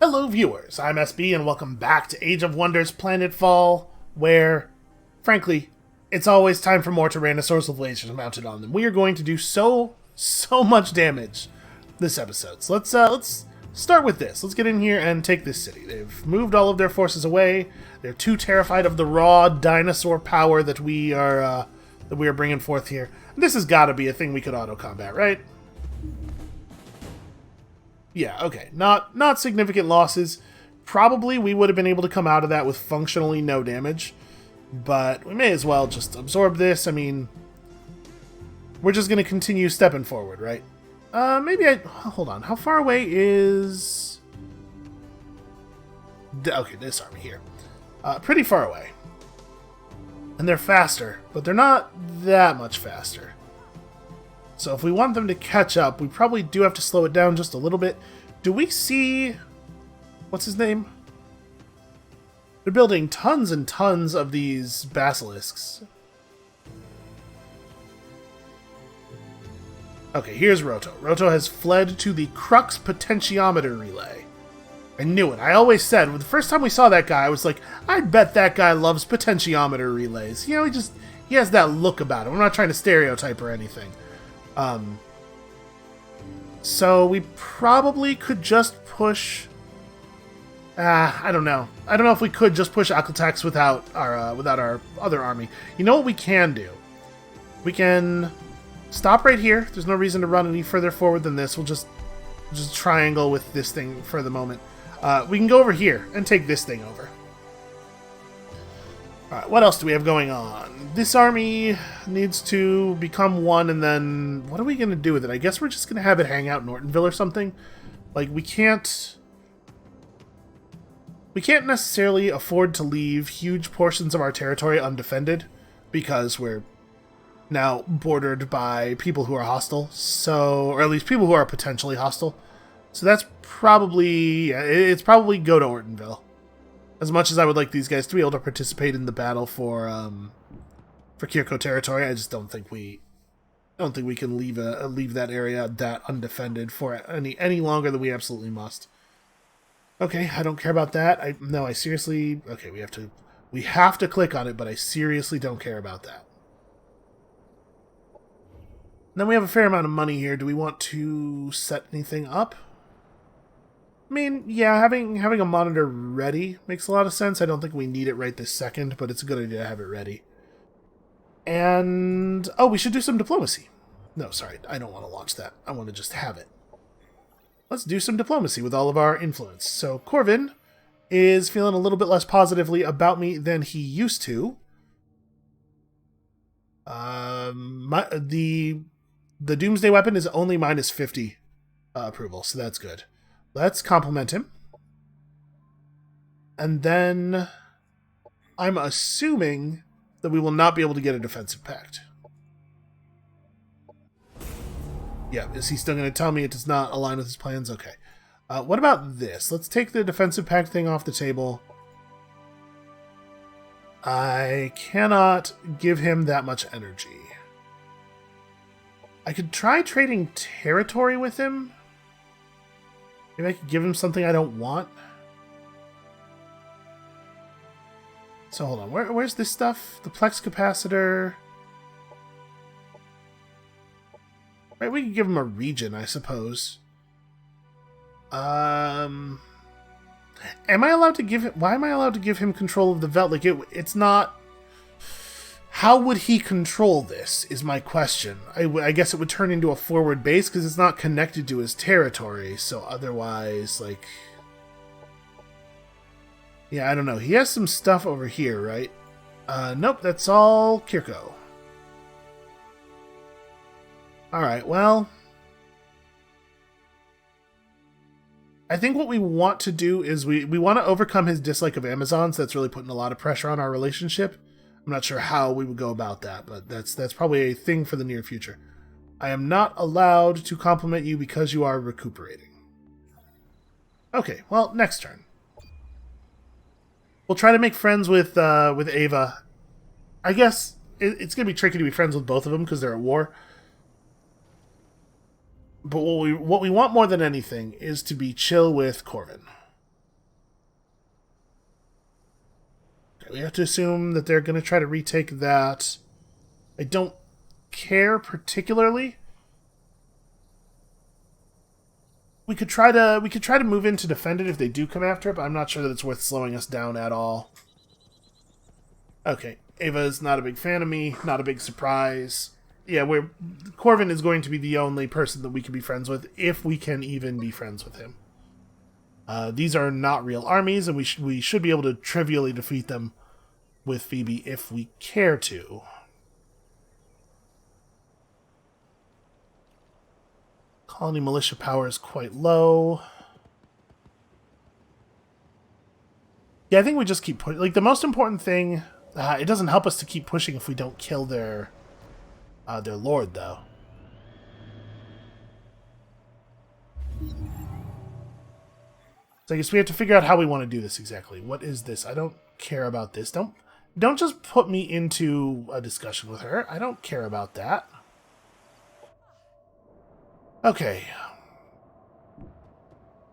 Hello viewers, I'm SB and welcome back to Age of Wonders Planetfall, where, frankly, it's always time for more Tyrannosaurs with lasers mounted on them. We are going to do so much damage this episode. So let's start with this. Let's get in here and take this city. They've moved all of their forces away. They're too terrified of the raw dinosaur power that we are bringing forth here. This has got to be a thing we could auto-combat, right? Yeah, okay. Not significant losses. Probably we would have been able to come out of that with functionally no damage. But we may as well just absorb this. I mean, we're just going to continue stepping forward, right? Hold on. How far away is... Okay, this army here. Pretty far away. And they're faster, but they're not that much faster. So if we want them to catch up, we probably do have to slow it down just a little bit. Do we see... What's his name? They're building tons and tons of these basilisks. Okay, here's Roto. Roto has fled to the Crux Potentiometer Relay. I knew it. I always said, the first time we saw that guy, I was like, I bet that guy loves potentiometer relays. You know, he has that look about him. I'm not trying to stereotype or anything. So we probably could just push... I don't know. I don't know if we could just push Aklatax without our other army. You know what we can do? We can stop right here. There's no reason to run any further forward than this. We'll just triangle with this thing for the moment. We can go over here and take this thing over. Alright, what else do we have going on? This army needs to become one, and then... What are we going to do with it? I guess we're just going to have it hang out in Nortonville or something. Like, we can't necessarily afford to leave huge portions of our territory undefended, because we're now bordered by people who are hostile, or at least people who are potentially hostile. So that's probably... It's probably go to Ortonville. As much as I would like these guys to be able to participate in the battle for Kirko territory, I just don't think we can leave that area that undefended for any longer than we absolutely must. Okay, I don't care about that. I seriously... Okay, we have to click on it, but I seriously don't care about that. Then we have a fair amount of money here. Do we want to set anything up? I mean, yeah, having a monitor ready makes a lot of sense. I don't think we need it right this second, but it's a good idea to have it ready. And... Oh, we should do some diplomacy. No, sorry, I don't want to launch that. I want to just have it. Let's do some diplomacy with all of our influence. So, Corvin is feeling a little bit less positively about me than he used to. The Doomsday Weapon is only minus 50 approval, so that's good. Let's compliment him. And then I'm assuming that we will not be able to get a defensive pact. Yeah, is he still going to tell me it does not align with his plans? Okay. What about this? Let's take the defensive pact thing off the table. I cannot give him that much energy. I could try trading territory with him. Maybe I could give him something I don't want. So hold on, where's this stuff? The Plex capacitor. Right, we could give him a region, I suppose. Am I allowed to give him... Why am I allowed to give him control of the Veld? Like, it's not... How would he control this, is my question. I guess it would turn into a forward base, because it's not connected to his territory, so otherwise, like... Yeah, I don't know. He has some stuff over here, right? Nope, that's all Kirko. Alright, well... I think what we want to do is we want to overcome his dislike of Amazons. That's really putting a lot of pressure on our relationship. I'm not sure how we would go about that, but that's probably a thing for the near future. I am not allowed to compliment you because you are recuperating. Okay, well, next turn. We'll try to make friends with Ava. I guess it's going to be tricky to be friends with both of them because they're at war. But what we want more than anything is to be chill with Corvin. We have to assume that they're going to try to retake that. I don't care particularly. We could try to move in to defend it if they do come after it, but I'm not sure that it's worth slowing us down at all. Okay, Ava's not a big fan of me, not a big surprise. Yeah, Corvin is going to be the only person that we can be friends with, if we can even be friends with him. These are not real armies, and we should be able to trivially defeat them with Phoebe if we care to. Colony militia power is quite low. Yeah, I think we just keep pushing. Like, the most important thing, it doesn't help us to keep pushing if we don't kill their lord, though. So I guess we have to figure out how we want to do this exactly. What is this? I don't care about this. Don't just put me into a discussion with her. I don't care about that. Okay.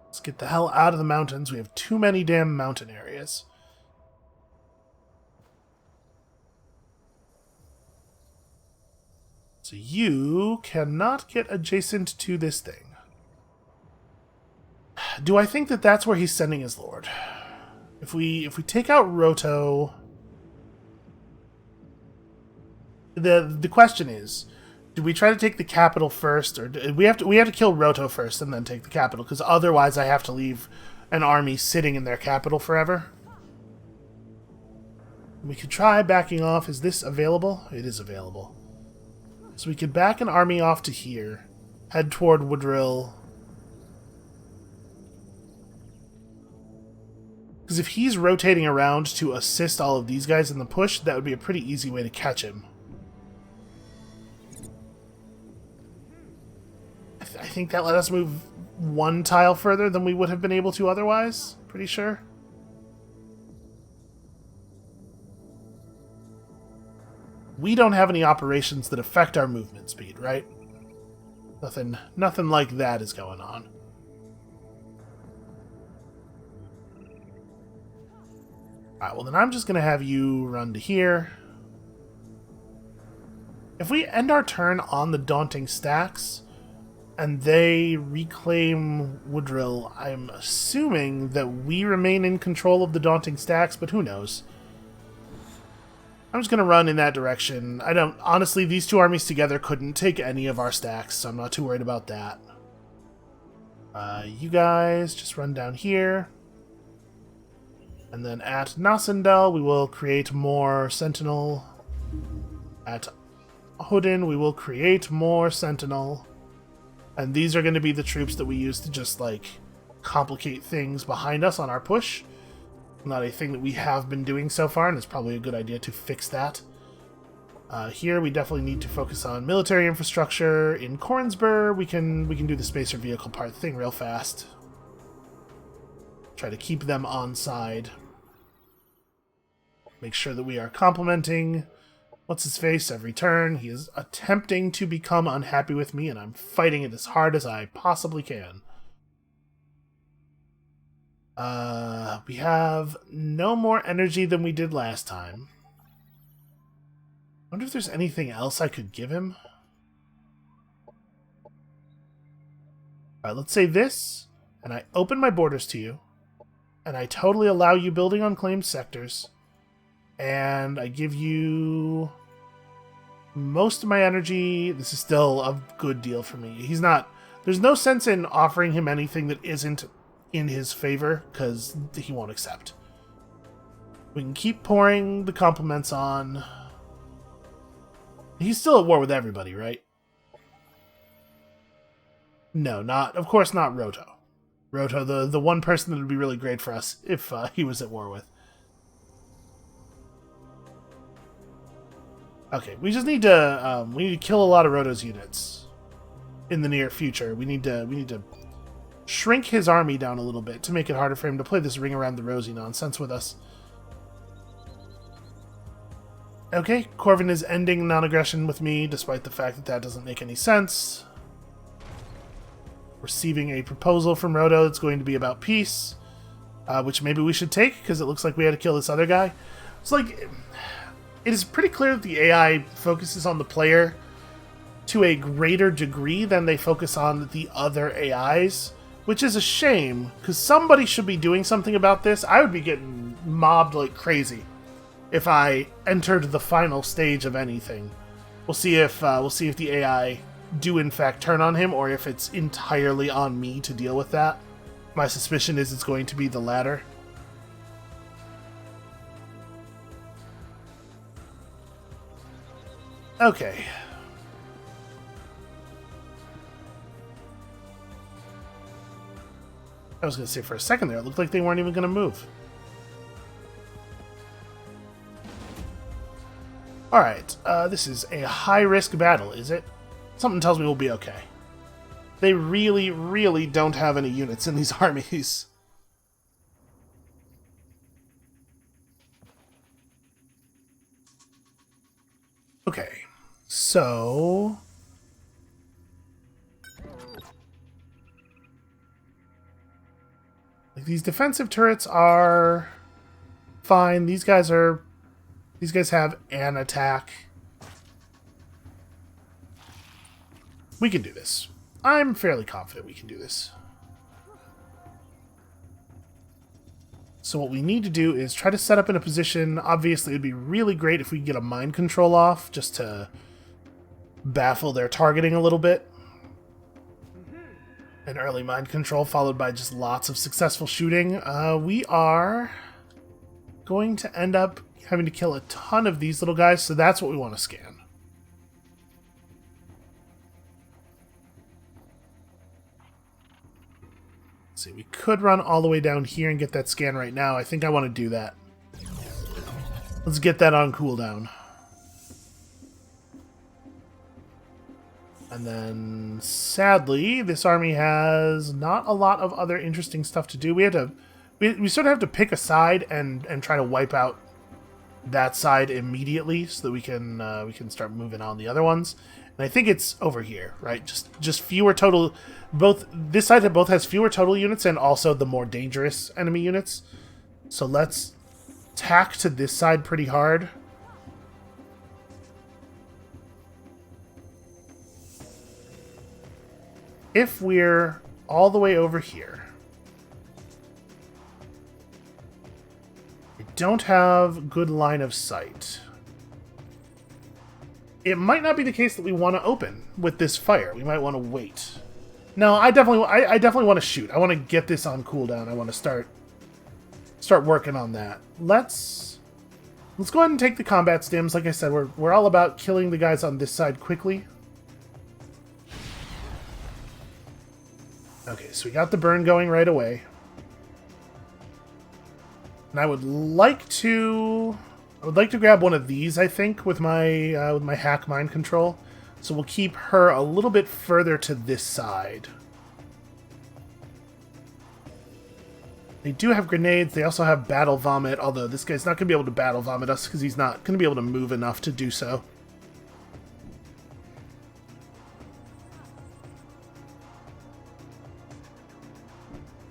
Let's get the hell out of the mountains. We have too many damn mountain areas. So you cannot get adjacent to this thing. Do I think that that's where he's sending his lord? If we take out Roto, the question is, do we try to take the capital first, or do we have to kill Roto first and then take the capital? Because otherwise, I have to leave an army sitting in their capital forever. We could try backing off. Is this available? It is available. So we could back an army off to here, head toward Woodrill. Because if he's rotating around to assist all of these guys in the push, that would be a pretty easy way to catch him. I think that let us move one tile further than we would have been able to otherwise. Pretty sure. We don't have any operations that affect our movement speed, right? Nothing like that is going on. Alright, well then I'm just going to have you run to here. If we end our turn on the Daunting Stacks, and they reclaim Woodrill, I'm assuming that we remain in control of the Daunting Stacks, but who knows? I'm just going to run in that direction. Honestly, these two armies together couldn't take any of our stacks, so I'm not too worried about that. You guys just run down here. And then at Nassendel, we will create more Sentinel. At Hoden, we will create more Sentinel. And these are going to be the troops that we use to just, like, complicate things behind us on our push. Not a thing that we have been doing so far, and it's probably a good idea to fix that. Here, we definitely need to focus on military infrastructure. In Kornsburg, we can do the spacer vehicle part thing real fast. Try to keep them on side. Make sure that we are complementing what's-his-face every turn. He is attempting to become unhappy with me, and I'm fighting it as hard as I possibly can. We have no more energy than we did last time. I wonder if there's anything else I could give him. Alright, let's say this, and I open my borders to you, and I totally allow you building on claimed sectors, and I give you most of my energy. This is still a good deal for me. There's no sense in offering him anything that isn't in his favor, because he won't accept. We can keep pouring the compliments on. He's still at war with everybody, right? No, of course not Roto. Roto, the one person that would be really great for us if he was at war with. Okay, we just need to kill a lot of Roto's units in the near future. We need to shrink his army down a little bit to make it harder for him to play this ring around the rosy nonsense with us. Okay, Corvin is ending non-aggression with me, despite the fact that doesn't make any sense. Receiving a proposal from Roto that's going to be about peace, which maybe we should take, because it looks like we had to kill this other guy. It's like, it is pretty clear that the AI focuses on the player to a greater degree than they focus on the other AIs, which is a shame, because somebody should be doing something about this. I would be getting mobbed like crazy if I entered the final stage of anything. We'll see if the AI do in fact turn on him, or if it's entirely on me to deal with that. My suspicion is it's going to be the latter. Okay. I was going to say for a second there, it looked like they weren't even going to move. Alright, this is a high-risk battle, is it? Something tells me we'll be okay. They really, really don't have any units in these armies. Okay, so... like, these defensive turrets are fine. These guys have an attack. We can do this. I'm fairly confident we can do this. So what we need to do is try to set up in a position. Obviously, it would be really great if we could get a mind control off, just to baffle their targeting a little bit. An early mind control followed by just lots of successful shooting. We are going to end up having to kill a ton of these little guys, so that's what we want to scan. Let's see, we could run all the way down here and get that scan right now. I think I want to do that. Let's get that on cooldown. And then, sadly, this army has not a lot of other interesting stuff to do. We sort of have to pick a side and try to wipe out that side immediately so that we can start moving on the other ones. And I think it's over here, right? Just fewer total. This side both has fewer total units and also the more dangerous enemy units. So let's tack to this side pretty hard. If we're all the way over here, we don't have good line of sight. It might not be the case that we want to open with this fire. We might want to wait. No, I definitely want to shoot. I want to get this on cooldown. I want to start working on that. Let's go ahead and take the combat stims. Like I said, we're all about killing the guys on this side quickly. Okay, so we got the burn going right away. And I would like to grab one of these, I think, with my hack mind control. So we'll keep her a little bit further to this side. They do have grenades. They also have battle vomit, although this guy's not going to be able to battle vomit us because he's not going to be able to move enough to do so.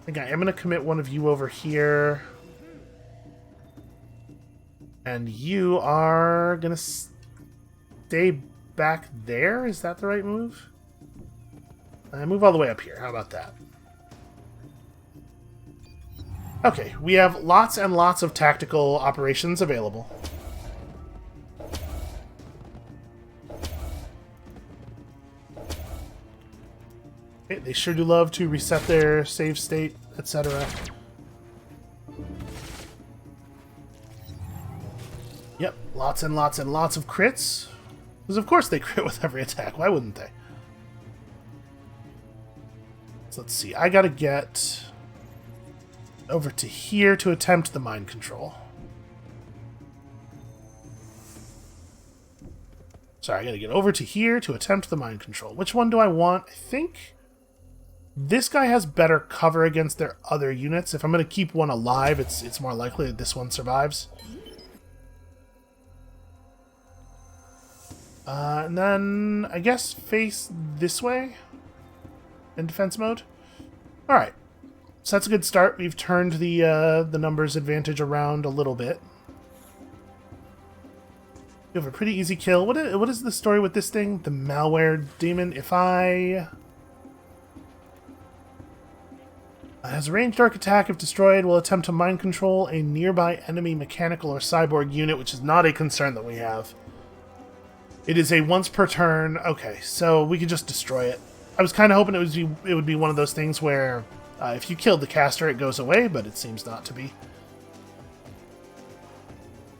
I think I am going to commit one of you over here. And you are going to stay back there? Is that the right move? Move all the way up here. How about that? Okay, we have lots and lots of tactical operations available. Okay, they sure do love to reset their save state, etc. Yep, lots and lots and lots of crits. Because of course they crit with every attack. Why wouldn't they? So let's see. I gotta get over to here to attempt the mind control. Sorry, I gotta get over to here to attempt the mind control. Which one do I want? I think this guy has better cover against their other units. If I'm gonna keep one alive, it's more likely that this one survives. And then, I guess, face this way in defense mode. Alright, so that's a good start. We've turned the numbers advantage around a little bit. You have a pretty easy kill. What is the story with this thing? The malware demon? If I... has a ranged arc attack. If destroyed, will attempt to mind control a nearby enemy mechanical or cyborg unit, which is not a concern that we have. It is a once per turn. Okay, so we could just destroy it. I was kind of hoping it would be one of those things where if you killed the caster, it goes away, but it seems not to be.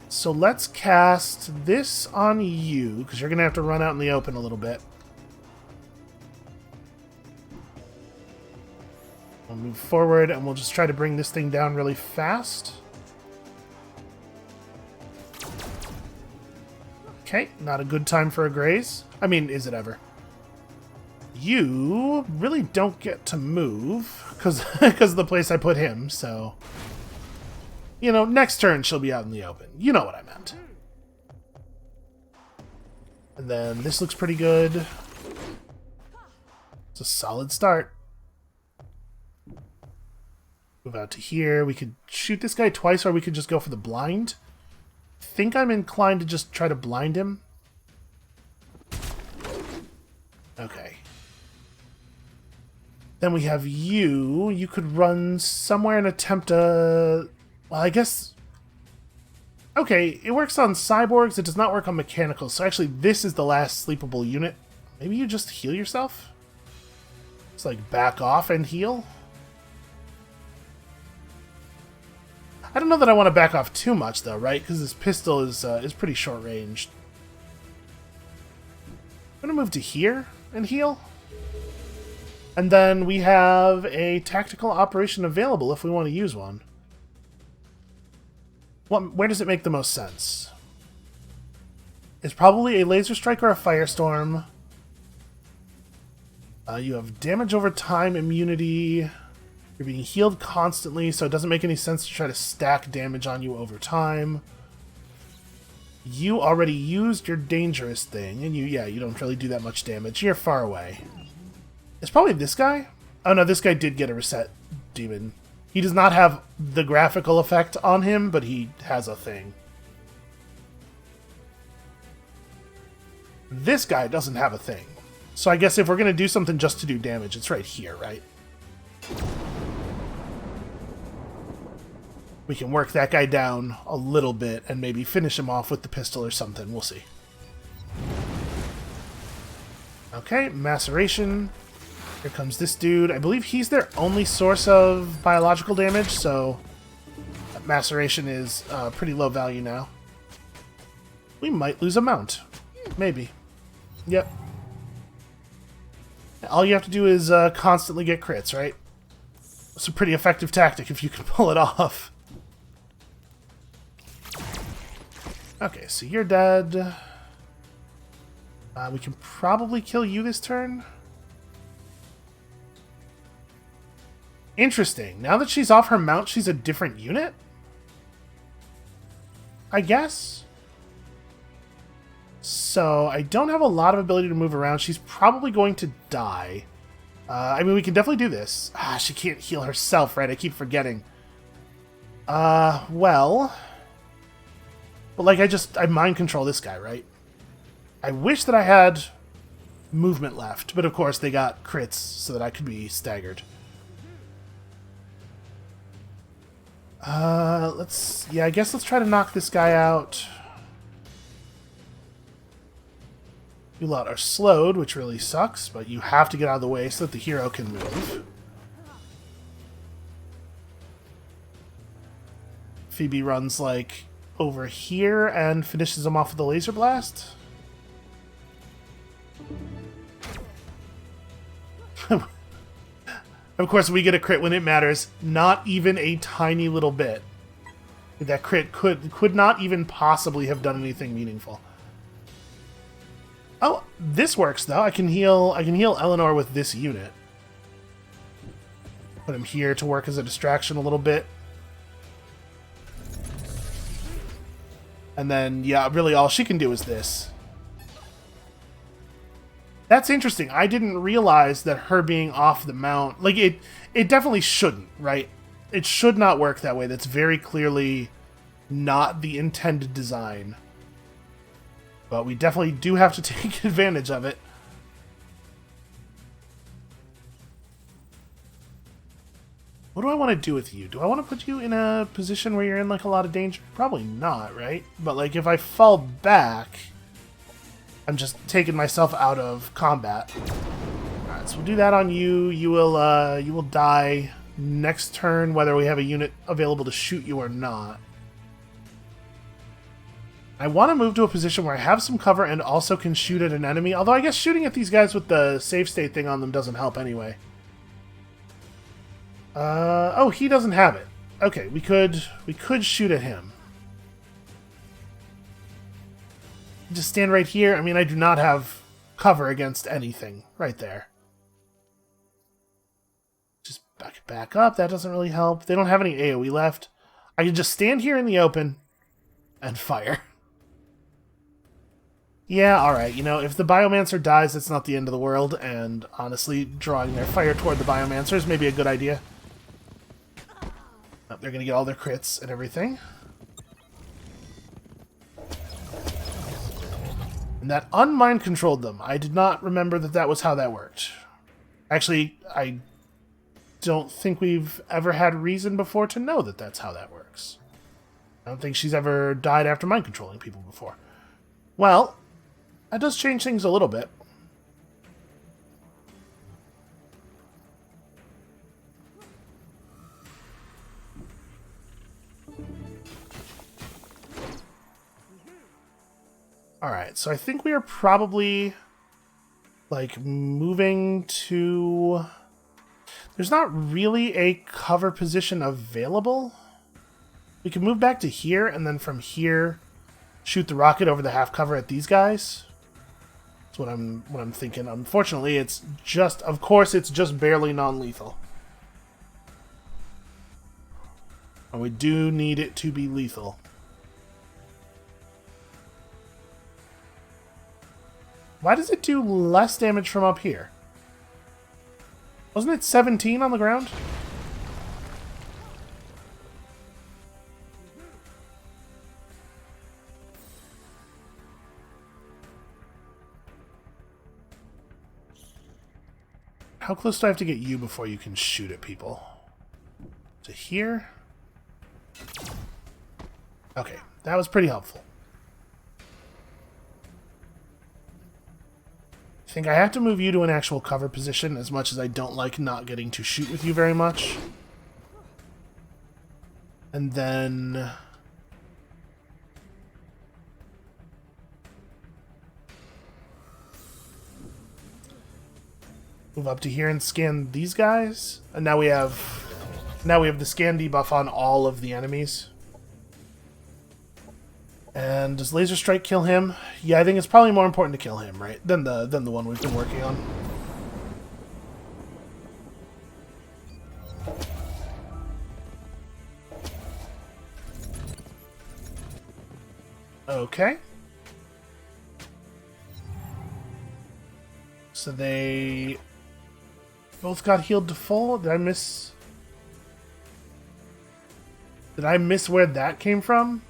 So let's cast this on you, because you're going to have to run out in the open a little bit. We'll move forward, and we'll just try to bring this thing down really fast. Okay, not a good time for a graze. I mean, is it ever? You really don't get to move, because of the place I put him, so... You know, next turn she'll be out in the open. You know what I meant. And then this looks pretty good. It's a solid start. Move out to here. We could shoot this guy twice, or we could just go for the blind. I think I'm inclined to just try to blind him. Okay. Then we have you. You could run somewhere and attempt to... Well, I guess... Okay, it works on cyborgs. It does not work on mechanicals. So actually, this is the last sleepable unit. Maybe you just heal yourself? It's like back off and heal? I don't know that I want to back off too much, though, right? Because this pistol is pretty short-ranged. I'm going to move to here and heal. And then we have a tactical operation available if we want to use one. Where does it make the most sense? It's probably a laser strike or a firestorm. You have damage over time, immunity. You're being healed constantly, so it doesn't make any sense to try to stack damage on you over time. You already used your dangerous thing, and you don't really do that much damage. You're far away. It's probably this guy? Oh no, this guy did get a reset demon. He does not have the graphical effect on him, but he has a thing. This guy doesn't have a thing. So I guess if we're going to do something just to do damage, it's right here, right? We can work that guy down a little bit and maybe finish him off with the pistol or something. We'll see. Okay, maceration. Here comes this dude. I believe he's their only source of biological damage, so maceration is pretty low value now. We might lose a mount. Maybe. Yep. All you have to do is constantly get crits, right? It's a pretty effective tactic if you can pull it off. Okay, so you're dead. We can probably kill you this turn. Interesting. Now that she's off her mount, she's a different unit? I guess? So, I don't have a lot of ability to move around. She's probably going to die. I mean, we can definitely do this. She can't heal herself, right? I keep forgetting. Well... But, like, I mind control this guy, right? I wish that I had movement left, but of course they got crits so that I could be staggered. I guess let's try to knock this guy out. You lot are slowed, which really sucks, but you have to get out of the way so that the hero can move. Phoebe runs, like, over here and finishes him off with a laser blast. Of course, we get a crit when it matters. Not even a tiny little bit. That crit could not even possibly have done anything meaningful. Oh, this works though. I can heal Eleanor with this unit. Put him here to work as a distraction a little bit. And then, yeah, really all she can do is this. That's interesting. I didn't realize that her being off the mount... Like, it definitely shouldn't, right? It should not work that way. That's very clearly not the intended design. But we definitely do have to take advantage of it. What do I want to do with you? Do I want to put you in a position where you're in, like, a lot of danger? Probably not, right? But, like, if I fall back, I'm just taking myself out of combat. Alright, so we'll do that on you. You will die next turn, whether we have a unit available to shoot you or not. I want to move to a position where I have some cover and also can shoot at an enemy, although I guess shooting at these guys with the save state thing on them doesn't help anyway. Oh, he doesn't have it. Okay, we could shoot at him. Just stand right here. I mean, I do not have cover against anything right there. Just back up. That doesn't really help. They don't have any AoE left. I can just stand here in the open and fire. Yeah, alright, you know, if the Biomancer dies, it's not the end of the world, and honestly, drawing their fire toward the Biomancer is maybe a good idea. Oh, they're gonna get all their crits and everything. And that unmind-controlled them. I did not remember that that was how that worked. Actually, I don't think we've ever had reason before to know that that's how that works. I don't think she's ever died after mind-controlling people before. Well, that does change things a little bit. Alright, so I think we are probably, like, moving to... There's not really a cover position available. We can move back to here, and then from here, shoot the rocket over the half cover at these guys. That's what I'm thinking. Unfortunately, it's just, of course, it's just barely non-lethal. And we do need it to be lethal. Why does it do less damage from up here? Wasn't it 17 on the ground? How close do I have to get you before you can shoot at people? To here? Okay, that was pretty helpful. I think I have to move you to an actual cover position, as much as I don't like not getting to shoot with you very much. And then... move up to here and scan these guys. And now we have the scan debuff on all of the enemies. And does Laser Strike kill him? Yeah, I think it's probably more important to kill him, right? Than the one we've been working on. Okay. So they both got healed to full. Did I miss where that came from?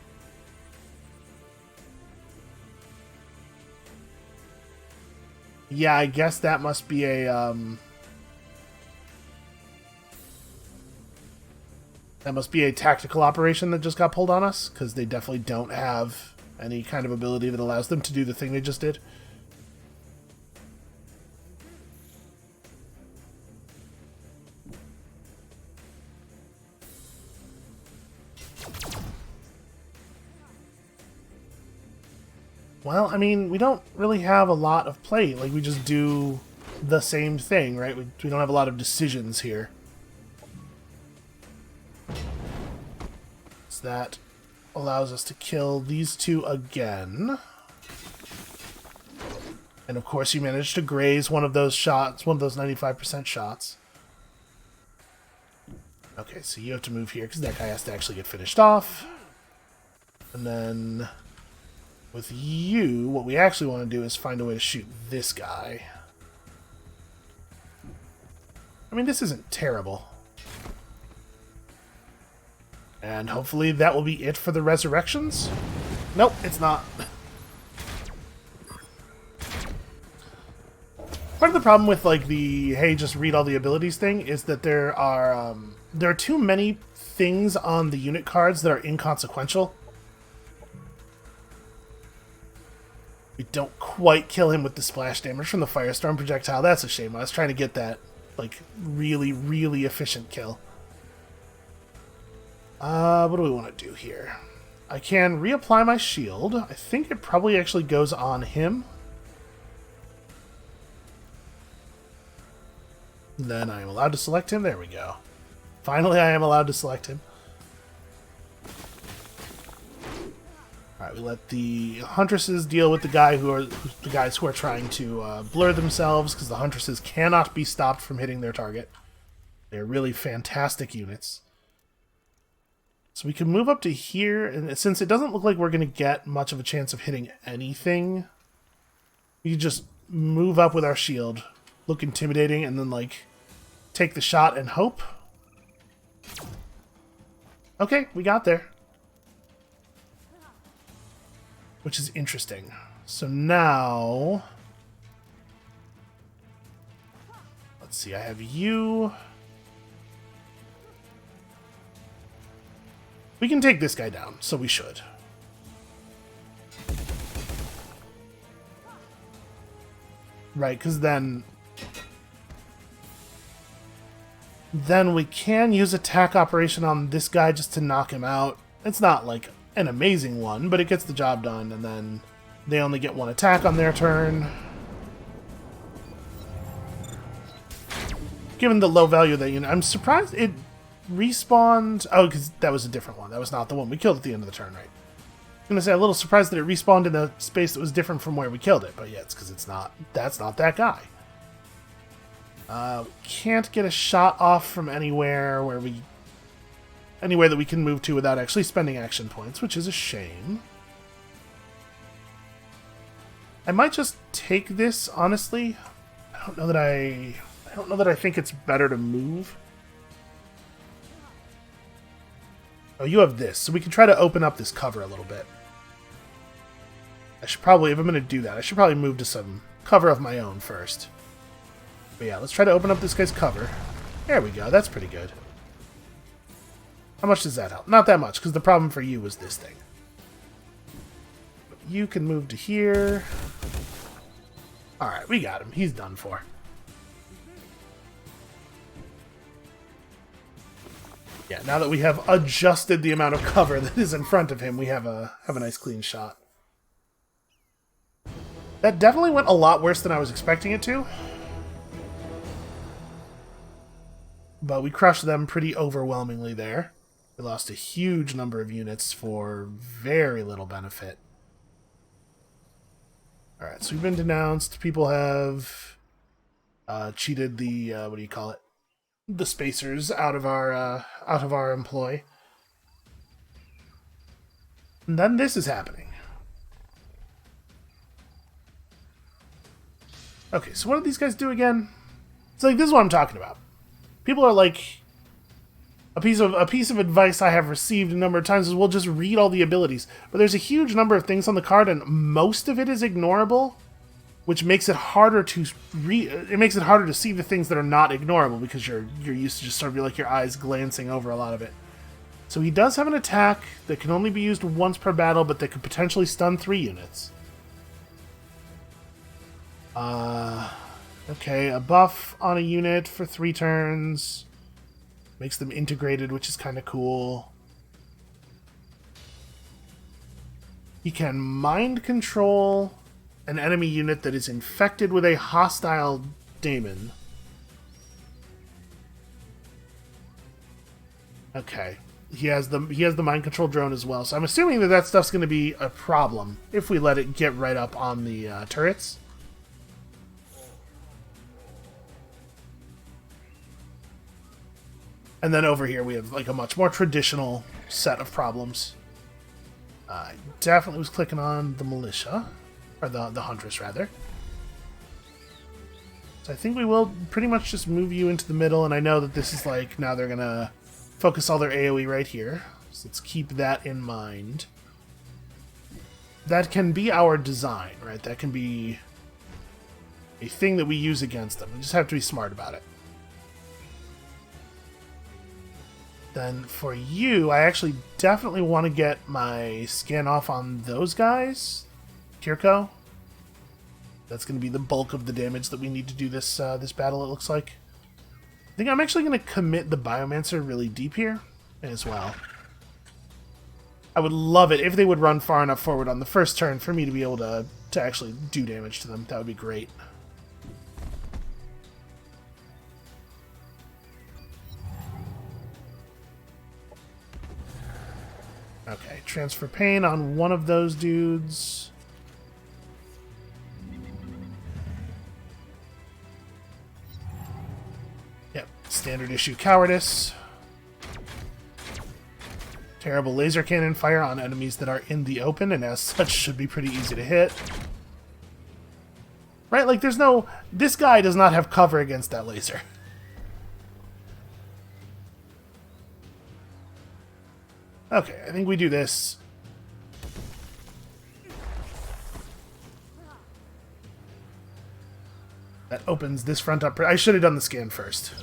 Yeah, I guess that must be a tactical operation that just got pulled on us, because they definitely don't have any kind of ability that allows them to do the thing they just did. Well, I mean, we don't really have a lot of play. Like, we just do the same thing, right? We don't have a lot of decisions here. So that allows us to kill these two again. And of course, you managed to graze one of those shots, one of those 95% shots. Okay, so you have to move here, because that guy has to actually get finished off. And then... with you, what we actually want to do is find a way to shoot this guy. I mean, this isn't terrible. And hopefully that will be it for the resurrections. Nope, it's not. Part of the problem with like the hey, just read all the abilities thing is that there are too many things on the unit cards that are inconsequential. We don't quite kill him with the splash damage from the Firestorm projectile. That's a shame. I was trying to get that like really, really efficient kill. What do we want to do here? I can reapply my shield. I think it probably actually goes on him. Then I am allowed to select him. There we go. Finally, I am allowed to select him. Alright, we let the Huntresses deal with the guys who are trying to blur themselves, because the Huntresses cannot be stopped from hitting their target. They're really fantastic units. So we can move up to here, and since it doesn't look like we're going to get much of a chance of hitting anything, we can just move up with our shield, look intimidating, and then like take the shot and hope. Okay, we got there. Which is interesting. So now... let's see, I have you. We can take this guy down, so we should. Right, because then we can use attack operation on this guy just to knock him out. It's not like an amazing one, but it gets the job done, and then they only get one attack on their turn. Given the low value of that unit, I'm surprised it respawned. Oh, because that was a different one. That was not the one we killed at the end of the turn, right? I'm going to say, I'm a little surprised that it respawned in a space that was different from where we killed it, but yeah, it's because that's not that guy. Can't get a shot off from anywhere that we can move to without actually spending action points, which is a shame. I might just take this, honestly. I don't know that I think it's better to move. Oh, you have this, so we can try to open up this cover a little bit. I should probably, if I'm going to do that, I should probably move to some cover of my own first. But yeah, let's try to open up this guy's cover. There we go, that's pretty good. How much does that help? Not that much, because the problem for you was this thing. But you can move to here. Alright, we got him. He's done for. Yeah, now that we have adjusted the amount of cover that is in front of him, we have a nice clean shot. That definitely went a lot worse than I was expecting it to. But we crushed them pretty overwhelmingly there. We lost a huge number of units for very little benefit. Alright, so we've been denounced. People have cheated the, what do you call it? The spacers out of our employ. And then this is happening. Okay, so what did these guys do again? It's like, this is what I'm talking about. People are like, a piece of advice I have received a number of times is, we'll just read all the abilities. But there's a huge number of things on the card, and most of it is ignorable, which makes it harder to see the things that are not ignorable, because you're used to just sort of like your eyes glancing over a lot of it. So he does have an attack that can only be used once per battle, but that could potentially stun 3 units. Okay, a buff on a unit for 3 turns. Makes them integrated, which is kind of cool. He can mind control an enemy unit that is infected with a hostile daemon. Okay. He has the mind control drone as well, so I'm assuming that stuff's going to be a problem if we let it get right up on the turrets. And then over here we have like a much more traditional set of problems. I definitely was clicking on the militia, or the huntress rather. So I think we will pretty much just move you into the middle, and I know that this is like, now they're gonna focus all their AoE right here. So let's keep that in mind. That can be our design, right? That can be a thing that we use against them. We just have to be smart about it. Then for you, I actually definitely want to get my scan off on those guys. Kirko. That's going to be the bulk of the damage that we need to do this this battle, it looks like. I think I'm actually going to commit the Biomancer really deep here as well. I would love it if they would run far enough forward on the first turn for me to be able to actually do damage to them. That would be great. Okay, transfer pain on one of those dudes. Yep, standard issue cowardice. Terrible laser cannon fire on enemies that are in the open, and as such should be pretty easy to hit. Right, like there's no... This guy does not have cover against that laser. Okay, I think we do this. That opens this front up. I should have done the scan first.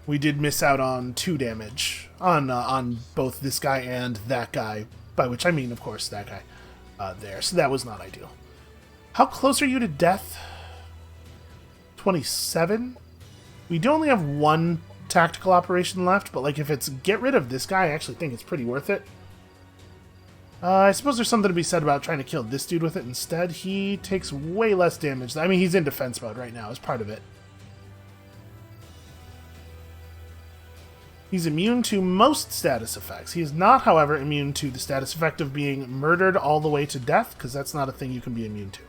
We did miss out on 2 damage on both this guy and that guy, by which I mean, of course, that guy there. So that was not ideal. How close are you to death? 27? We do only have 1 tactical operation left, but like if it's get rid of this guy, I actually think it's pretty worth it. I suppose there's something to be said about trying to kill this dude with it instead. He takes way less damage. I mean, he's in defense mode right now as part of it. He's immune to most status effects. He is not, however, immune to the status effect of being murdered all the way to death, because that's not a thing you can be immune to.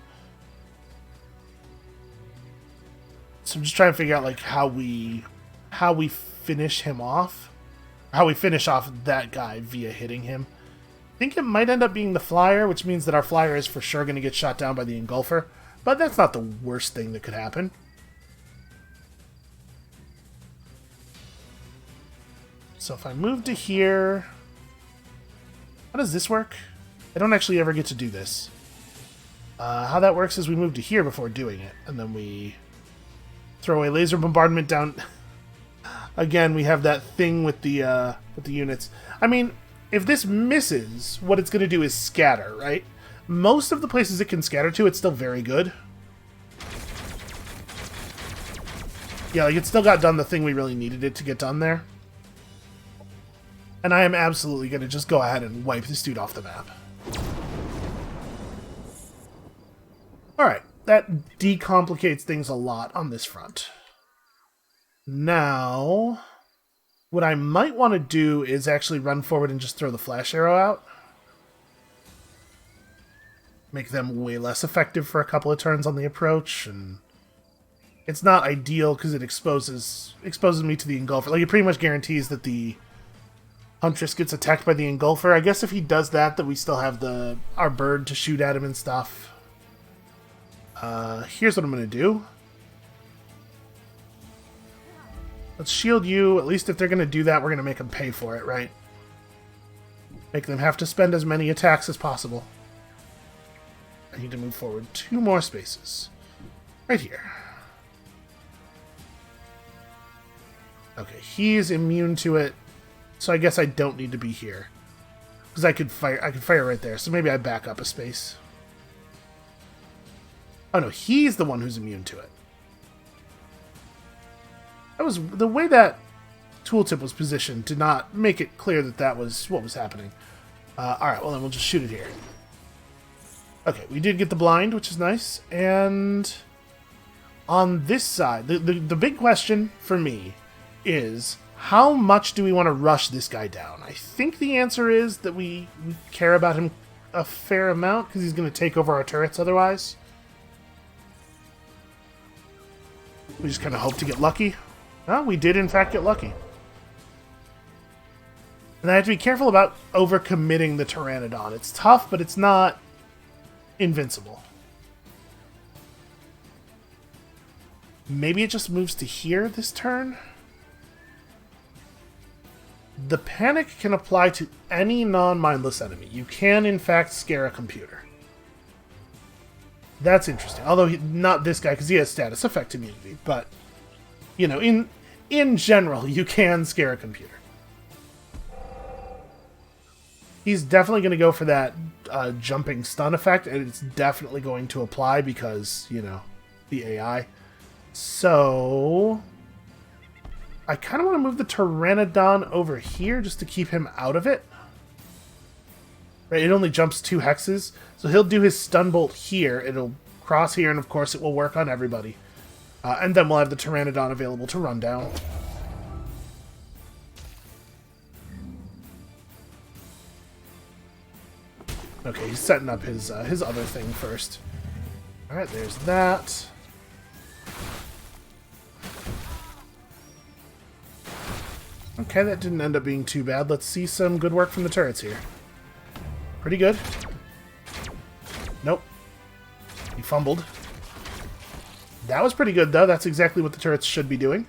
So I'm just trying to figure out like how we finish him off. How we finish off that guy via hitting him. I think it might end up being the flyer, which means that our flyer is for sure going to get shot down by the engulfer. But that's not the worst thing that could happen. So if I move to here... How does this work? I don't actually ever get to do this. How that works is we move to here before doing it. And then we throw a laser bombardment down... Again, we have that thing with the units. I mean, if this misses, what it's going to do is scatter, right? Most of the places it can scatter to, it's still very good. Yeah, like it still got done the thing we really needed it to get done there. And I am absolutely going to just go ahead and wipe this dude off the map. Alright, that decomplicates things a lot on this front. Now, what I might want to do is actually run forward and just throw the flash arrow out. Make them way less effective for a couple of turns on the approach, and it's not ideal because it exposes me to the engulfer. Like, it pretty much guarantees that the Huntress gets attacked by the engulfer. I guess if he does that, we still have our bird to shoot at him and stuff. Here's what I'm going to do. Let's shield you. At least if they're going to do that, we're going to make them pay for it, right? Make them have to spend as many attacks as possible. I need to move forward 2 more spaces. Right here. Okay, he's immune to it, so I guess I don't need to be here. Because I could fire right there, so maybe I back up a space. Oh no, he's the one who's immune to it. That was the way that tooltip was positioned did not make it clear that that was what was happening. Alright, well then we'll just shoot it here. Okay, we did get the blind, which is nice. And on this side, the big question for me is how much do we want to rush this guy down? I think the answer is that we care about him a fair amount because he's going to take over our turrets otherwise. We just kind of hope to get lucky. Well, we did in fact get lucky. And I have to be careful about overcommitting the Pteranodon. It's tough, but it's not invincible. Maybe it just moves to here this turn? The panic can apply to any non-mindless enemy. You can, in fact, scare a computer. That's interesting. Although not this guy, because he has status effect immunity. But, you know, in general, you can scare a computer. He's definitely going to go for that jumping stun effect, and it's definitely going to apply because, you know, the AI. So, I kind of want to move the Pteranodon over here just to keep him out of it. Right, it only jumps 2 hexes, so he'll do his stun bolt here. It'll cross here, and of course it will work on everybody. And then we'll have the Pteranodon available to run down. Okay, he's setting up his other thing first. Alright, there's that. Okay, that didn't end up being too bad. Let's see some good work from the turrets here. Pretty good. Nope. He fumbled. That was pretty good, though. That's exactly what the turrets should be doing.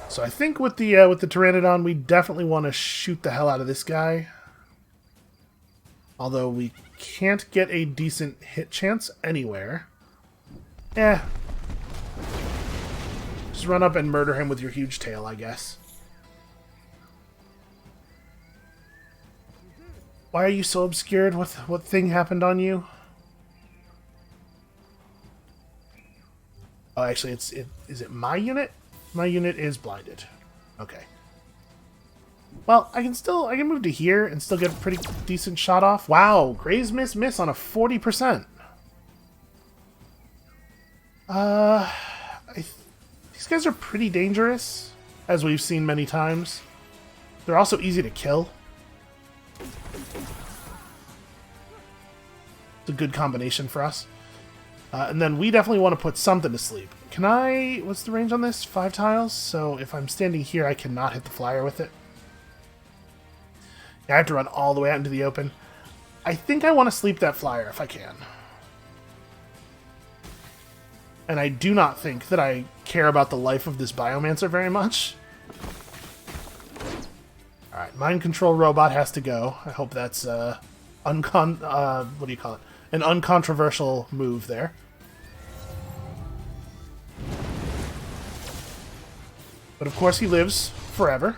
So I think with the Pteranodon, we definitely want to shoot the hell out of this guy. Although we can't get a decent hit chance anywhere. Just run up and murder him with your huge tail, I guess. Why are you so obscured? What thing happened on you? Oh, actually, is it my unit? My unit is blinded. Okay. Well, I can move to here and still get a pretty decent shot off. Wow, Graze miss on a 40%. These guys are pretty dangerous, as we've seen many times. They're also easy to kill. It's a good combination for us. And then we definitely want to put something to sleep. Can I... What's the range on this? 5 tiles? So if I'm standing here, I cannot hit the flyer with it. I have to run all the way out into the open. I think I want to sleep that flyer if I can. And I do not think that I care about the life of this Biomancer very much. Alright, Mind Control Robot has to go. I hope that's what do you call it? An uncontroversial move there. But of course he lives forever.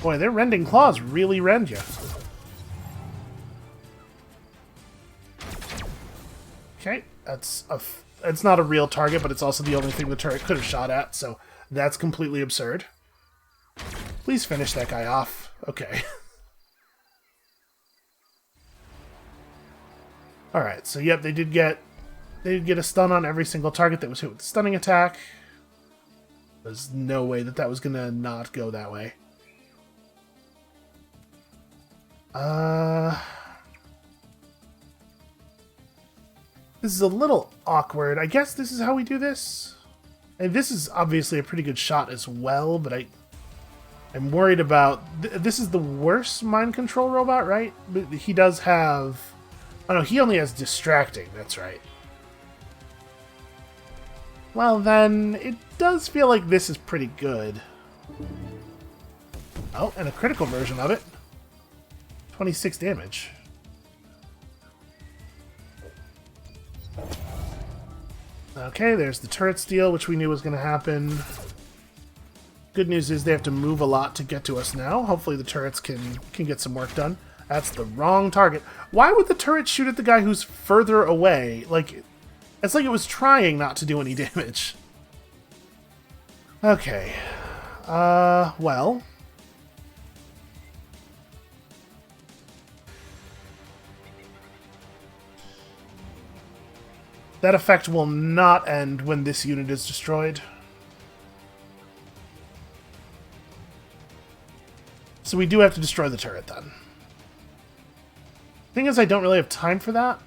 Boy, their rending claws really rend you. Okay, it's not a real target, but it's also the only thing the turret could have shot at, so that's completely absurd. Please finish that guy off. Okay. Alright, so yep, they did get a stun on every single target that was hit with the stunning attack. There's no way that was gonna not go that way. This is a little awkward. I guess this is how we do this. And this is obviously a pretty good shot as well, but I'm worried about... This is the worst mind control robot, right? But he does have... Oh no, he only has distracting, that's right. Well then, it does feel like this is pretty good. Oh, and a critical version of it. 26 damage. Okay, there's the turret steal, which we knew was going to happen. Good news is they have to move a lot to get to us now. Hopefully the turrets can get some work done. That's the wrong target. Why would the turret shoot at the guy who's further away? Like, it's like it was trying not to do any damage. Okay. Well... That effect will not end when this unit is destroyed. So we do have to destroy the turret then. Thing is, I don't really have time for that.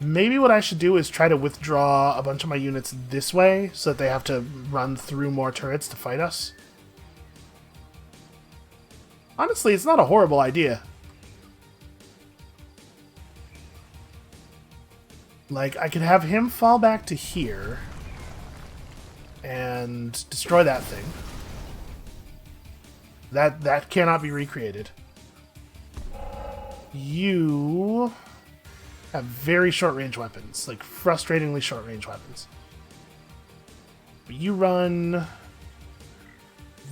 Maybe what I should do is try to withdraw a bunch of my units this way so that they have to run through more turrets to fight us. Honestly, it's not a horrible idea. Like, I could have him fall back to here and destroy that thing. That cannot be recreated. You have very short-range weapons, like frustratingly short-range weapons. But you run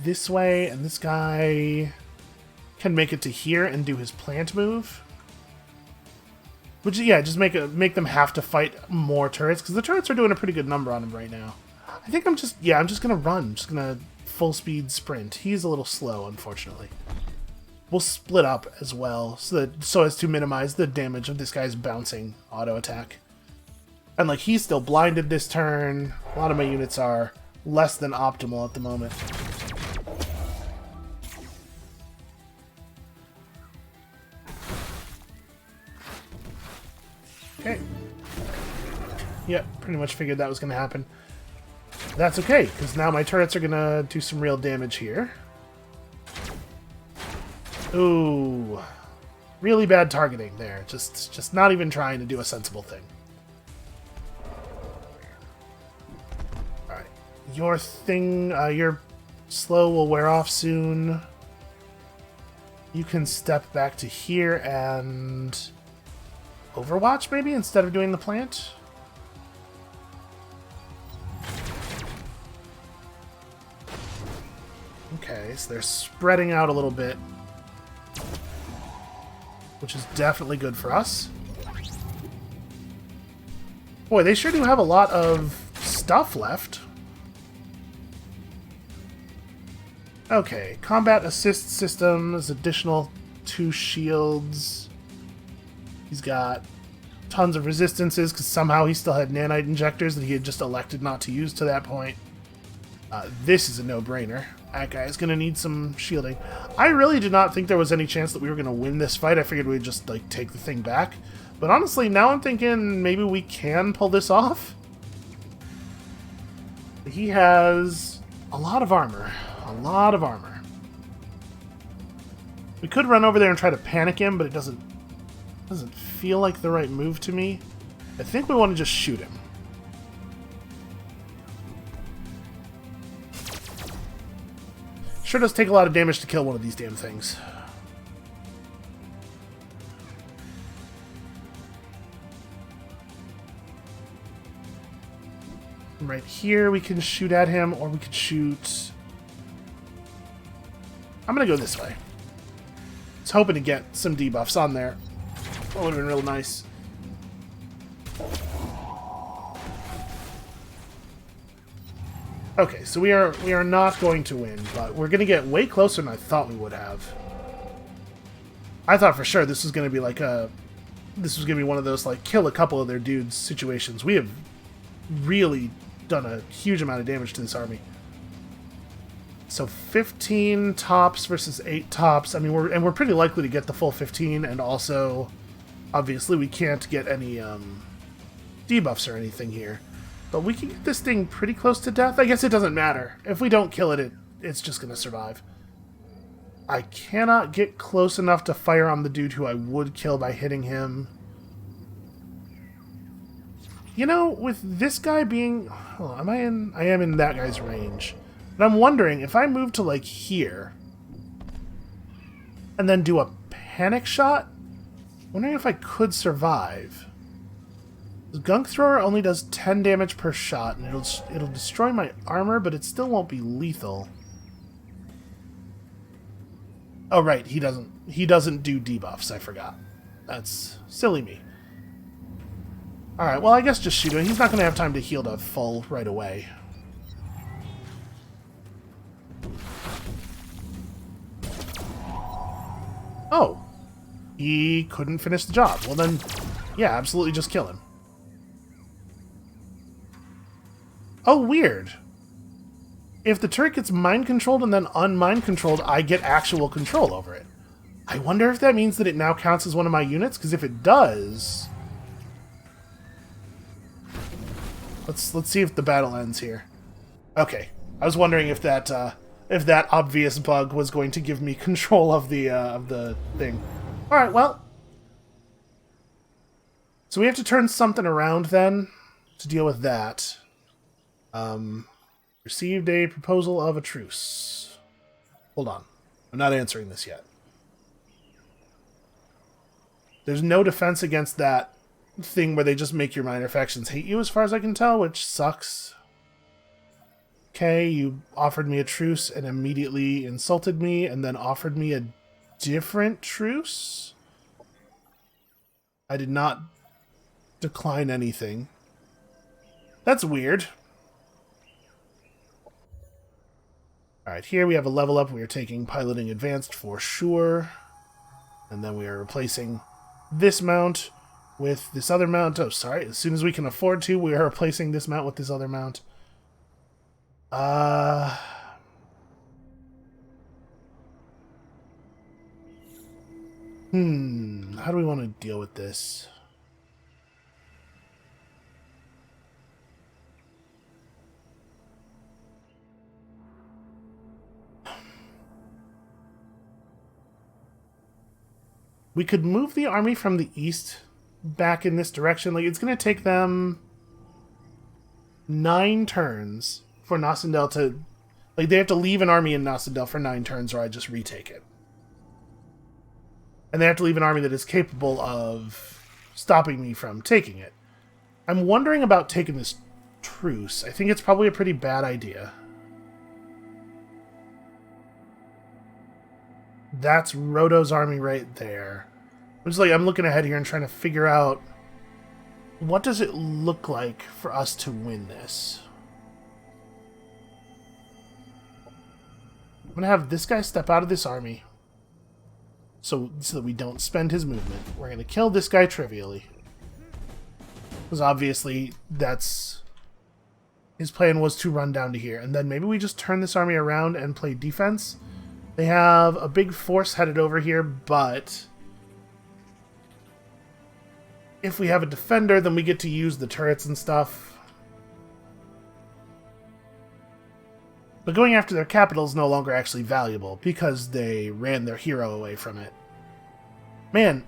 this way, and this guy can make it to here and do his plant move. Which, yeah, just make them have to fight more turrets, because the turrets are doing a pretty good number on him right now. I think I'm just gonna run. I'm just gonna full speed sprint. He's a little slow, unfortunately. We'll split up as well, so as to minimize the damage of this guy's bouncing auto attack. And like, he's still blinded this turn. A lot of my units are less than optimal at the moment. Okay. Yep, pretty much figured that was going to happen. That's okay, because now my turrets are going to do some real damage here. Ooh. Really bad targeting there. Just not even trying to do a sensible thing. Alright. Your slow will wear off soon. You can step back to here and Overwatch, maybe, instead of doing the plant? Okay, so they're spreading out a little bit, which is definitely good for us. Boy, they sure do have a lot of stuff left. Okay, combat assist systems, additional 2 shields. He's got tons of resistances because somehow he still had nanite injectors that he had just elected not to use to that point. This is a no-brainer. That guy is going to need some shielding. I really did not think there was any chance that we were going to win this fight. I figured we'd just like take the thing back. But honestly, now I'm thinking maybe we can pull this off. He has a lot of armor. A lot of armor. We could run over there and try to panic him, but it doesn't feel like the right move to me. I think we want to just shoot him. Sure does take a lot of damage to kill one of these damn things. Right here we can shoot at him, or we could shoot... I'm gonna go this way. I was hoping to get some debuffs on there. That would have been real nice. Okay, so we are not going to win, but we're going to get way closer than I thought we would have. I thought for sure this was going to be like this was going to be one of those like kill a couple of their dudes situations. We have really done a huge amount of damage to this army. So 15 tops versus 8 tops. I mean, we're pretty likely to get the full 15, and also obviously we can't get any debuffs or anything here. But we can get this thing pretty close to death. I guess it doesn't matter. If we don't kill it, it's just going to survive. I cannot get close enough to fire on the dude who I would kill by hitting him. You know, with this guy being... Oh, I am in that guy's range. But I'm wondering, if I move to, like, here, and then do a panic shot, I'm wondering if I could survive. The Gunk Thrower only does 10 damage per shot, and it'll destroy my armor, but it still won't be lethal. Oh, right, he doesn't do debuffs, I forgot. That's silly me. Alright, well, I guess just shoot him. He's not going to have time to heal to full right away. Oh. He couldn't finish the job. Well then, yeah, absolutely just kill him. Oh, weird. If the turret gets mind-controlled and then unmind-controlled, I get actual control over it. I wonder if that means that it now counts as one of my units, because if it does... Let's see if the battle ends here. Okay. I was wondering if that obvious bug was going to give me control of the thing. Alright, well. So we have to turn something around then to deal with that. Received a proposal of a truce. Hold on. I'm not answering this yet. There's no defense against that thing where they just make your minor factions hate you, as far as I can tell, which sucks. Okay, you offered me a truce and immediately insulted me, and then offered me a different truce? I did not decline anything. That's weird. Alright, here we have a level up. We are taking Piloting Advanced for sure. And then we are replacing this mount with this other mount. Oh, sorry. As soon as we can afford to, we are replacing this mount with this other mount. How do we want to deal with this? We could move the army from the east back in this direction. Like, it's going to take them 9 turns for Nosendel to... Like, they have to leave an army in Nosendel for 9 turns, or I just retake it. And they have to leave an army that is capable of stopping me from taking it. I'm wondering about taking this truce. I think it's probably a pretty bad idea. That's Roto's army right there. I'm looking ahead here and trying to figure out what does it look like for us to win this. I'm going to have this guy step out of this army so that we don't spend his movement. We're going to kill this guy trivially. Because obviously that's... His plan was to run down to here. And then maybe we just turn this army around and play defense. They have a big force headed over here, but if we have a defender, then we get to use the turrets and stuff. But going after their capital is no longer actually valuable because they ran their hero away from it. Man,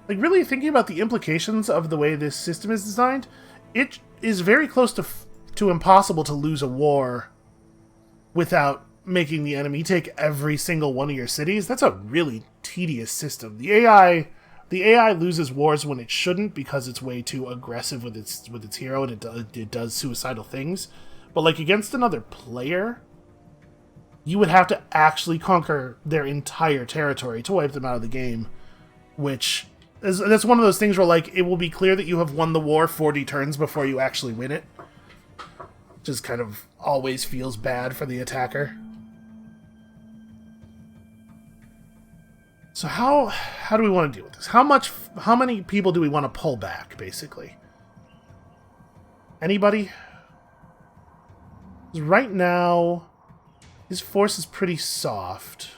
like really thinking about the implications of the way this system is designed, it is very close to impossible to lose a war without making the enemy take every single one of your cities. That's a really tedious system. The AI loses wars when it shouldn't because it's way too aggressive with its hero and it does suicidal things. But like against another player, you would have to actually conquer their entire territory to wipe them out of the game, which that's one of those things where like it will be clear that you have won the war 40 turns before you actually win it. Just kind of always feels bad for the attacker. So how do we want to deal with this? How many people do we want to pull back, basically? Anybody? 'Cause right now, his force is pretty soft.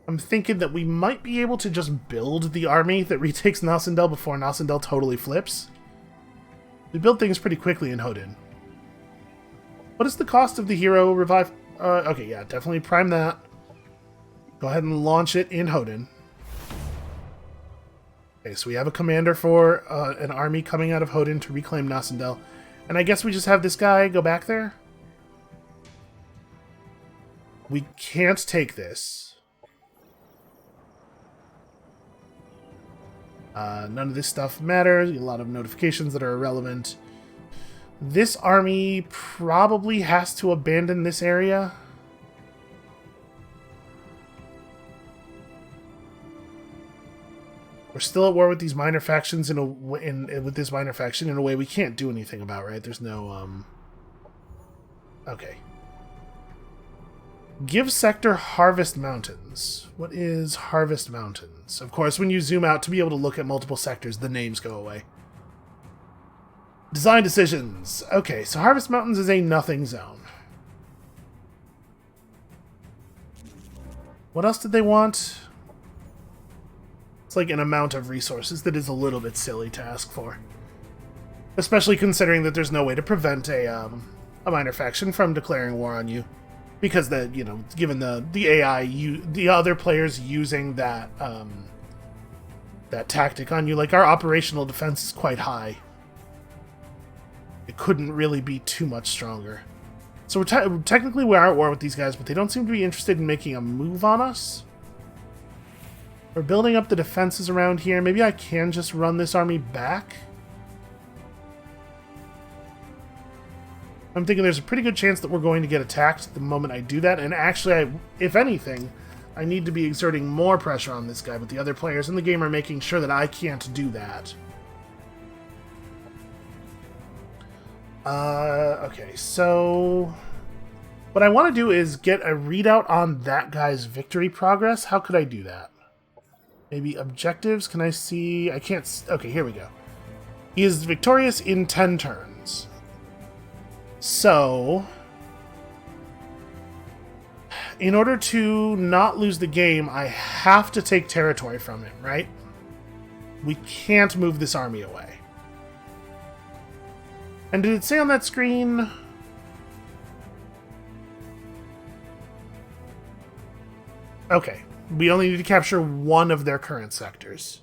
I'm thinking that we might be able to just build the army that retakes Nosendel before Nosendel totally flips. We build things pretty quickly in Hodin. What is the cost of the hero revive? Okay, yeah, definitely prime that. Go ahead and launch it in Hodin. Okay, so we have a commander for an army coming out of Hodin to reclaim Nosendel. And I guess we just have this guy go back there? We can't take this. None of this stuff matters. A lot of notifications that are irrelevant. This army probably has to abandon this area. We're still at war with these minor factions with this minor faction in a way we can't do anything about, right? There's no Okay. Give sector Harvest Mountains. What is Harvest Mountains? Of course, when you zoom out to be able to look at multiple sectors, the names go away. Design decisions. Okay, so Harvest Mountains is a nothing zone. What else did they want? It's like an amount of resources that is a little bit silly to ask for. Especially considering that there's no way to prevent a minor faction from declaring war on you. Because given the AI, the other players using that that tactic on you, like our operational defense is quite high. It couldn't really be too much stronger. So technically we are at war with these guys, but they don't seem to be interested in making a move on us. We're building up the defenses around here. Maybe I can just run this army back. I'm thinking there's a pretty good chance that we're going to get attacked the moment I do that. And actually, if anything, I need to be exerting more pressure on this guy. But the other players in the game are making sure that I can't do that. Okay, so what I want to do is get a readout on that guy's victory progress. How could I do that? Maybe objectives? Can I see? I can't... Okay, here we go. He is victorious in 10 turns. So, in order to not lose the game, I have to take territory from him, right? We can't move this army away. And did it say on that screen? Okay. We only need to capture one of their current sectors.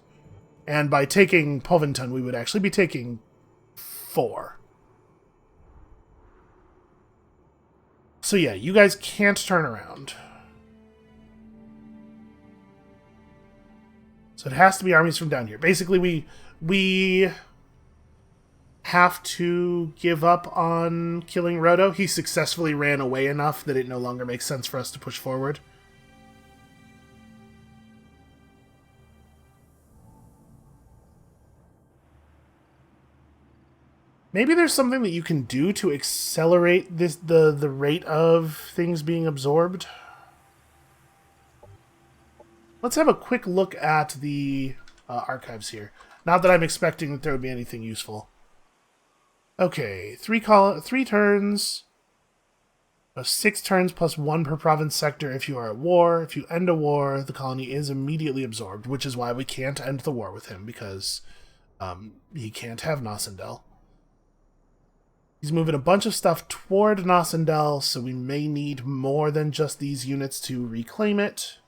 And by taking Poventon, we would actually be taking 4. So yeah, you guys can't turn around. So it has to be armies from down here. Basically, we have to give up on killing Roto. He successfully ran away enough that it no longer makes sense for us to push forward. Maybe there's something that you can do to accelerate the rate of things being absorbed. Let's have a quick look at the archives here. Not that I'm expecting that there would be anything useful. Okay, 3 turns. 6 turns plus 1 per province sector if you are at war. If you end a war, the colony is immediately absorbed, which is why we can't end the war with him, because he can't have Nosendel. He's moving a bunch of stuff toward Nosendel, so we may need more than just these units to reclaim it.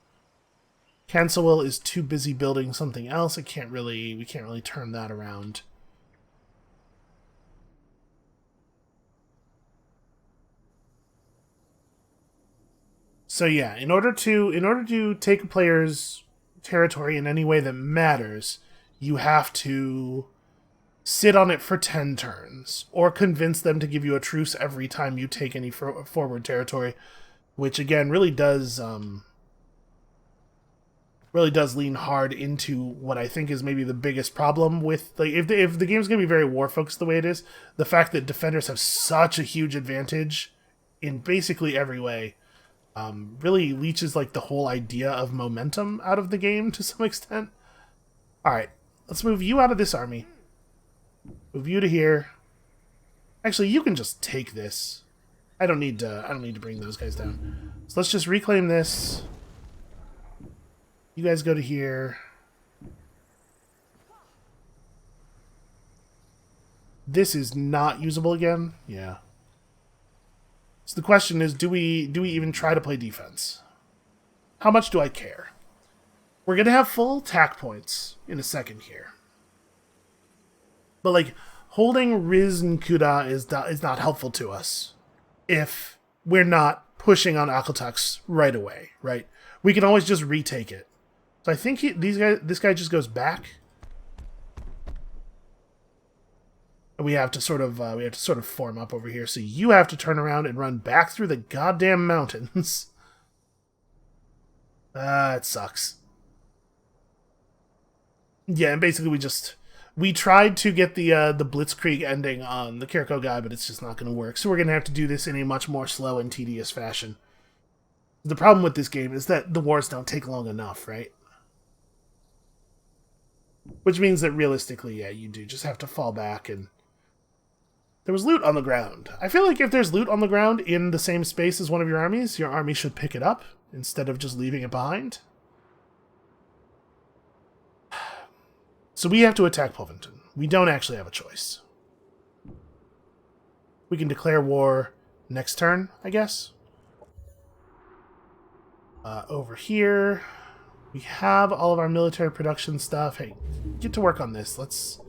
Cancelwell is too busy building something else. We can't really turn that around. So yeah, in order to take a player's territory in any way that matters, you have to sit on it for 10 turns, or convince them to give you a truce every time you take any forward territory, which again really does lean hard into what I think is maybe the biggest problem with, like, if the game's gonna be very war focused the way it is, the fact that defenders have such a huge advantage in basically every way really leeches like the whole idea of momentum out of the game to some extent. All right, let's move you out of this army. Move you to here. Actually, you can just take this. I don't need to bring those guys down. So let's just reclaim this. You guys go to here. This is not usable again. Yeah. So the question is, do we even try to play defense? How much do I care? We're gonna have full attack points in a second here. But like, holding Riz and Kuda is not helpful to us if we're not pushing on Akhotaks right away, right? We can always just retake it. So I think this guy just goes back. We have to sort of form up over here. So you have to turn around and run back through the goddamn mountains. It sucks. Yeah, and basically we tried to get the Blitzkrieg ending on the Kiriko guy, but it's just not going to work. So we're going to have to do this in a much more slow and tedious fashion. The problem with this game is that the wars don't take long enough, right? Which means that realistically, yeah, you do just have to fall back. And there was loot on the ground. I feel like if there's loot on the ground in the same space as one of your army should pick it up instead of just leaving it behind. So we have to attack Poventon. We don't actually have a choice. We can declare war next turn, I guess. Over here, we have all of our military production stuff. Hey, get to work on this. Let's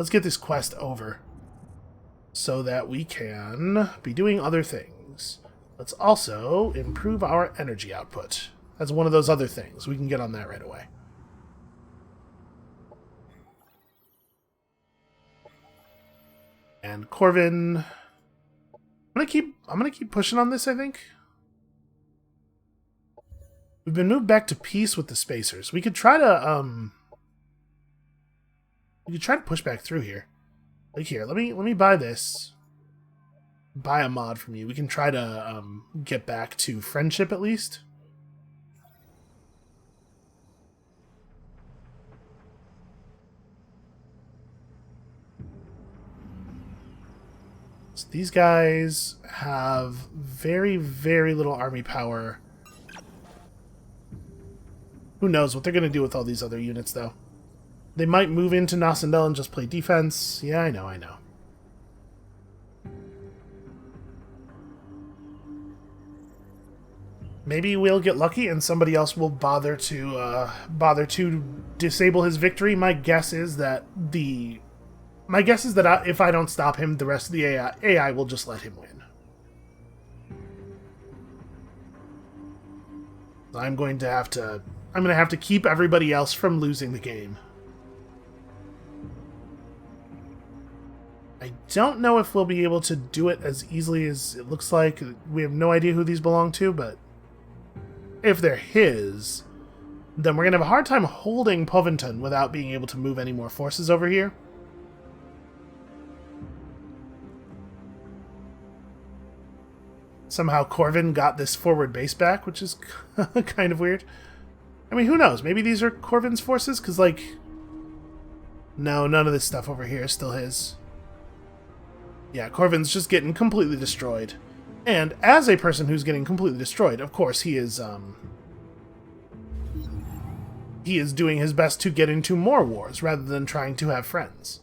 get this quest over so that we can be doing other things. things. Let's also improve our energy output. That's one of those other things. We can get on that right away. And Corvin, I'm gonna keep pushing on this, I think. We've been moved back to peace with the spacers. We could try to push back through here. Like here, let me buy this. Buy a mod from you. We can try to get back to friendship at least. So these guys have very, very little army power. Who knows what they're going to do with all these other units, though. They might move into Nosendel and just play defense. Yeah, I know. Maybe we'll get lucky and somebody else will bother to disable his victory. My guess is that if I don't stop him, the rest of the AI will just let him win. I'm going to have to keep everybody else from losing the game. I don't know if we'll be able to do it as easily as it looks like. We have no idea who these belong to, but if they're his, then we're going to have a hard time holding Poventon without being able to move any more forces over here. Somehow Corvin got this forward base back, which is kind of weird. I mean, who knows? Maybe these are Corvin's forces? Because, like... No, none of this stuff over here is still his. Yeah, Corvin's just getting completely destroyed. And as a person who's getting completely destroyed, of course, he is doing his best to get into more wars, rather than trying to have friends.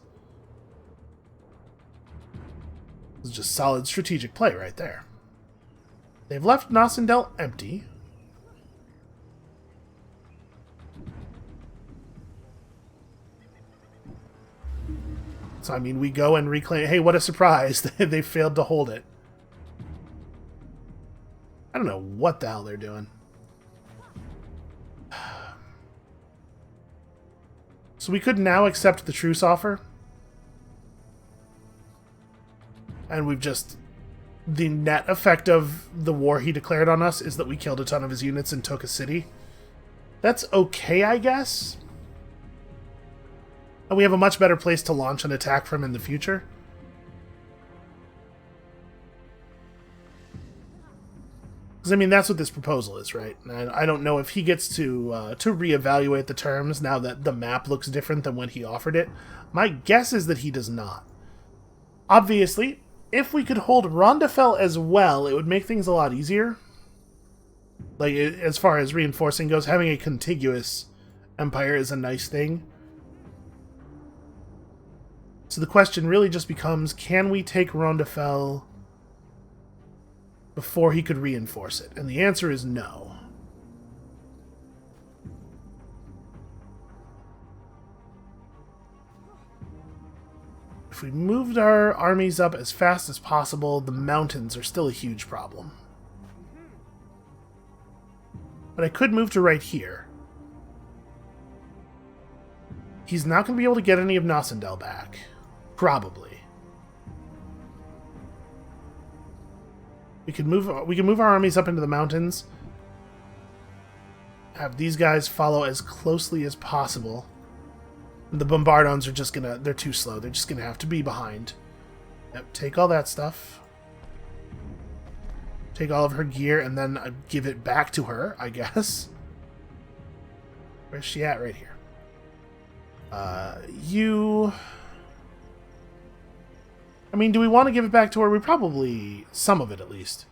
It's just solid strategic play right there. They've left Nosendel empty. So, I mean, we go and reclaim... Hey, what a surprise! They failed to hold it. I don't know what the hell they're doing. So we could now accept the truce offer. And we've just... The net effect of the war he declared on us is that we killed a ton of his units and took a city. That's okay, I guess. And we have a much better place to launch an attack from in the future. Because, I mean, that's what this proposal is, right? And I don't know if he gets to reevaluate the terms now that the map looks different than when he offered it. My guess is that he does not. Obviously, if we could hold Rondafel as well, it would make things a lot easier. Like, as far as reinforcing goes, having a contiguous empire is a nice thing. So the question really just becomes, can we take Rondafel before he could reinforce it? And the answer is no. If we moved our armies up as fast as possible, the mountains are still a huge problem. But I could move to right here. He's not going to be able to get any of Nosendel back. Probably. We can move our armies up into the mountains. Have these guys follow as closely as possible. The Bombardons are just gonna... They're too slow. They're just gonna have to be behind. Yep, take all that stuff. Take all of her gear and then give it back to her, I guess. Where's she at? Right here. You... I mean, do we want to give it back to her? We probably... Some of it, at least.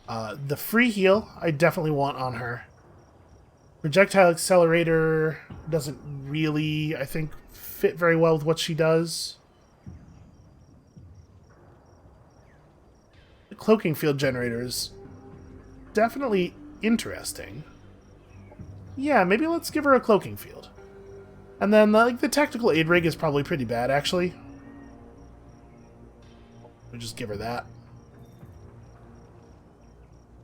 The free heal, I definitely want on her. Projectile Accelerator doesn't really, I think, fit very well with what she does. The Cloaking Field Generator is definitely interesting. Yeah, maybe let's give her a Cloaking Field. And then, like, the Tactical Aid Rig is probably pretty bad, actually. We'll just give her that.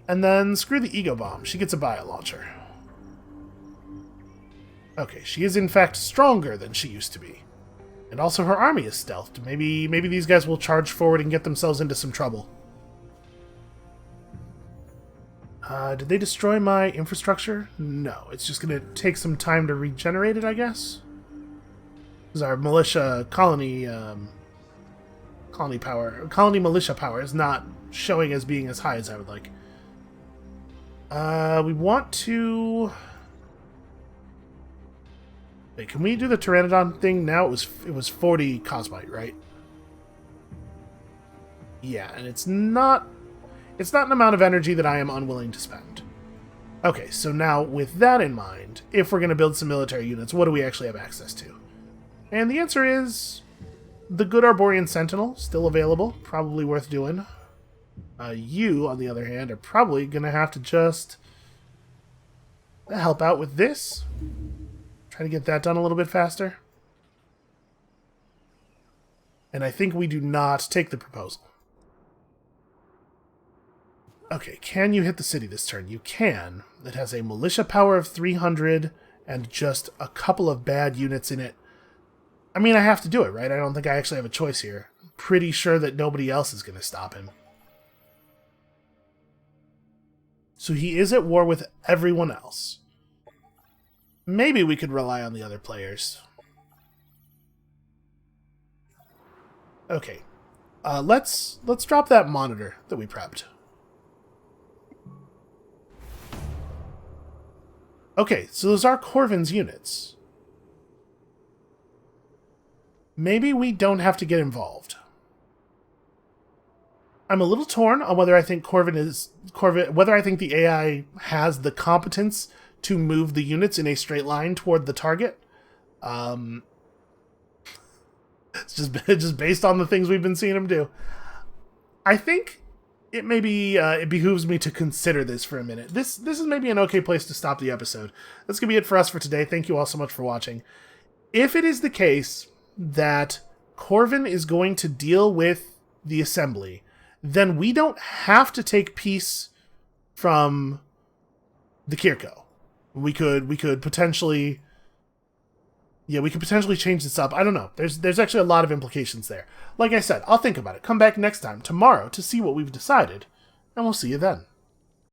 And then screw the ego bomb. She gets a bio launcher. Okay, she is in fact stronger than she used to be. And also her army is stealthed. Maybe these guys will charge forward and get themselves into some trouble. Did they destroy my infrastructure? No, it's just going to take some time to regenerate it, I guess. Because our militia colony militia power is not showing as being as high as I would like. We want to... Wait, can we do the Pteranodon thing now? It was 40 Cosmite, right? Yeah, and it's not an amount of energy that I am unwilling to spend. Okay, so now with that in mind, if we're going to build some military units, what do we actually have access to? And the answer is the good Arborian Sentinel, still available, probably worth doing. You, on the other hand, are probably going to have to just help out with this. Try to get that done a little bit faster. And I think we do not take the proposal. Okay, can you hit the city this turn? You can. It has a militia power of 300 and just a couple of bad units in it. I mean, I have to do it, right? I don't think I actually have a choice here. I'm pretty sure that nobody else is going to stop him. So he is at war with everyone else. Maybe we could rely on the other players. Okay. Let's drop that monitor that we prepped. Okay, so those are Corvin's units. Maybe we don't have to get involved. I'm a little torn on whether I think whether I think the AI has the competence to move the units in a straight line toward the target. It's just based on the things we've been seeing him do. I think it behooves me to consider this for a minute. This is maybe an okay place to stop the episode. That's going to be it for us for today. Thank you all so much for watching. If it is the case that Corvin is going to deal with the assembly, then we don't have to take peace from the Kirko. We could potentially... Yeah, we could potentially change this up. I don't know. There's actually a lot of implications there. Like I said, I'll think about it. Come back next time, tomorrow, to see what we've decided. And we'll see you then.